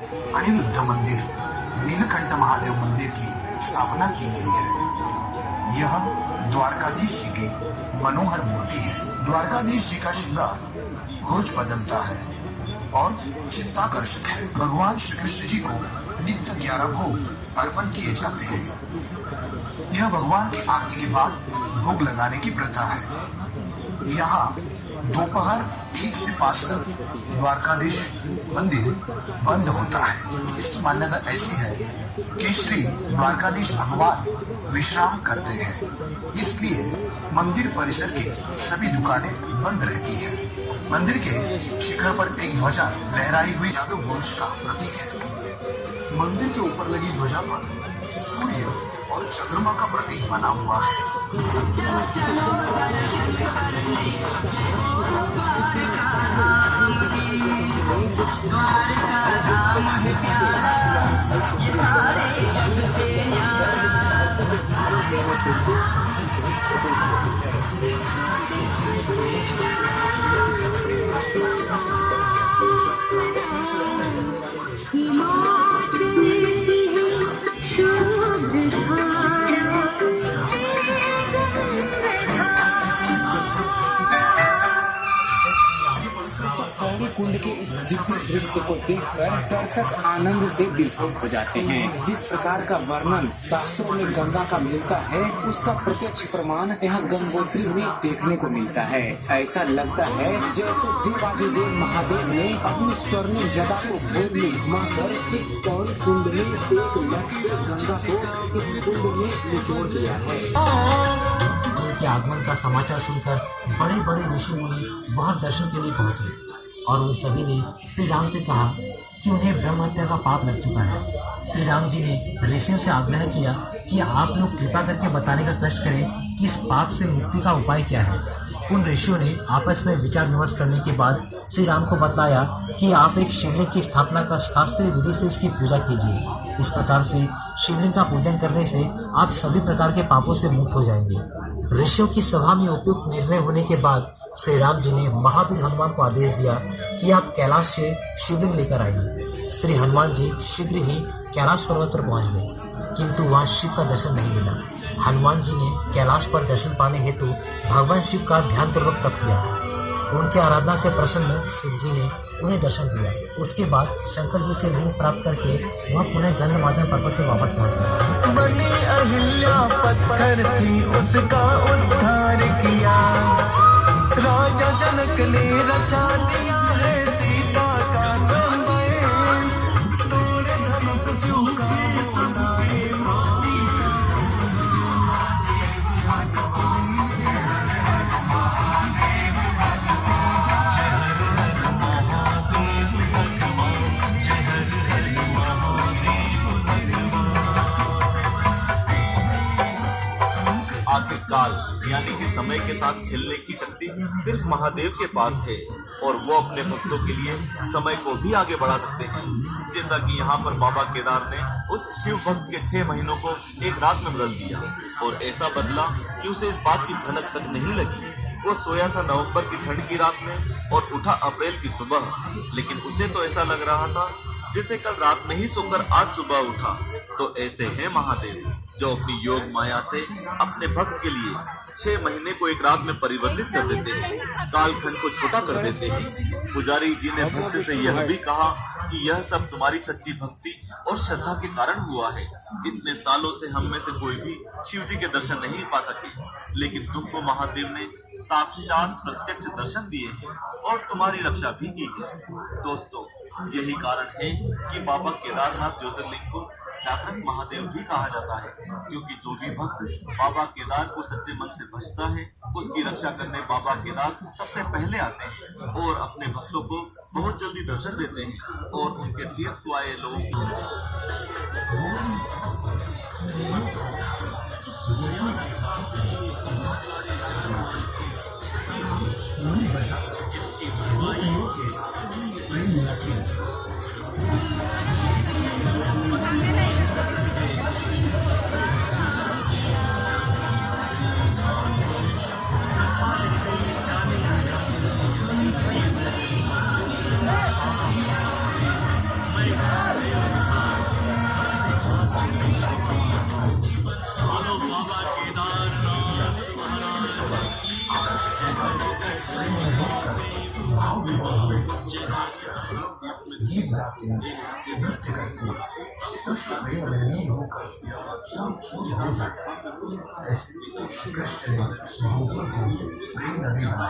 अनिरुद्ध मंदिर नीलकंठ महादेव मंदिर की स्थापना की गई है। यह द्वारकाधीश जी की मनोहर मूर्ति है। द्वारकाधीश जी का श्रृंगार घोष बदलता है और चित्ताकर्षक है। भगवान श्री कृष्ण जी को नित्य 11 भोग अर्पण किए जाते हैं। यह भगवान की आरती के बाद भोग लगाने की प्रथा है। यहाँ दोपहर 1 से 5 तक द्वारकाधीश मंदिर बंद होता है। इसकी मान्यता ऐसी है कि श्री द्वारकाधीश भगवान विश्राम करते हैं, इसलिए मंदिर परिसर की सभी दुकानें बंद रहती हैं। मंदिर के शिखर पर एक ध्वजा लहराई हुई यादव वंश का प्रतीक है। मंदिर के ऊपर लगी ध्वजा पर सूर्य और चंद्रमा का प्रतीक बना हुआ है। कुंड के इस दिव्य दृश्य को देखकर दर्शक आनंद से विभोर हो जाते हैं। जिस प्रकार का वर्णन शास्त्रों में गंगा का मिलता है, उसका प्रत्यक्ष प्रमाण यहाँ गंगोत्री में देखने को मिलता है। ऐसा लगता है जैसे देवादिदेव महादेव ने अपनी स्वर्णिम जटा को भोर में घुमाकर इस गौरी कुंड में एक लठ से गंगा को इस कुंड में निचोड़ दिया है। उनके आगमन का समाचार सुनकर बड़े बड़े ऋषि मुनि वहां दर्शन के लिए पहुंचे और उन सभी ने श्री राम से कहा कि उन्हें ब्रह्म हत्या का पाप लग चुका है। श्री राम जी ने ऋषियों से आग्रह किया कि आप लोग कृपा करके बताने का कष्ट करें कि इस पाप से मुक्ति का उपाय क्या है। उन ऋषियों ने आपस में विचार विमर्श करने के बाद श्री राम को बतलाया कि आप एक शिवलिंग की स्थापना का शास्त्रीय विधि से उसकी पूजा कीजिए। इस प्रकार से शिवलिंग का पूजन करने से आप सभी प्रकार के पापों से मुक्त हो जाएंगे। ऋषियों की सभा में उपयुक्त निर्णय होने के बाद श्री राम जी ने महावीर हनुमान को आदेश दिया कि आप कैलाश से शिवलिंग लेकर आइए। श्री हनुमान जी शीघ्र ही कैलाश पर्वत पर पहुंच गए, किंतु वहां शिव का दर्शन नहीं मिला। हनुमान जी ने कैलाश पर दर्शन पाने हेतु भगवान शिव का ध्यानपूर्वक तप किया। उनकी आराधना से प्रसन्न शिव जी ने उन्हें दर्शन दिया। उसके बाद शंकर जी से लिंग प्राप्त करके वह पुनः गंधमादन पर्वत पर वापस पहुंच गए। बनी अहिल्या पत्थर थी, उसका उद्धार किया। राजा जनक ने रचा दिया है सीता का संदेश। तोड़े धनुष शिव का सुनाए काल यानी कि समय के साथ खेलने की शक्ति सिर्फ महादेव के पास है और वो अपने भक्तों के लिए समय को भी आगे बढ़ा सकते हैं। जैसा कि यहाँ पर बाबा केदार ने उस शिव भक्त के 6 महीनों को एक रात में बदल दिया और ऐसा बदला कि उसे इस बात की भनक तक नहीं लगी। वो सोया था नवंबर की ठंड की रात में और उठा अप्रैल की सुबह, लेकिन उसे तो ऐसा लग रहा था जैसे कल रात में ही सोकर आज सुबह उठा। तो ऐसे हैं महादेव जो अपनी योग माया से अपने भक्त के लिए 6 महीने को एक रात में परिवर्तित कर देते हैं, कालखंड को छोटा कर देते हैं। पुजारी जी ने भक्त से यह भी कहा कि यह सब तुम्हारी सच्ची भक्ति और श्रद्धा के कारण हुआ है। इतने सालों से हम में से कोई भी शिव जी के दर्शन नहीं पा सके, लेकिन तुमको महादेव ने साक्षात प्रत्यक्ष दर्शन दिए हैं और तुम्हारी रक्षा भी की है। दोस्तों, यही कारण है कि बाबा केदारनाथ ज्योतिर्लिंग को जागृत महादेव भी कहा जाता है, क्योंकि जो भी भक्त बाबा केदार को सच्चे मन से भजता है, उसकी रक्षा करने बाबा केदार सबसे पहले आते हैं और अपने भक्तों को बहुत जल्दी दर्शन देते हैं और उनके तीर्थ को आए लोग सारे भाव विभोर हुए गीत गाते नृत्य करते कृष्ण प्रेम में लीन होकर सब कुछ हो जाता है। ऐसे कृष्ण ने गोकुल को प्रेम नदी बनाया।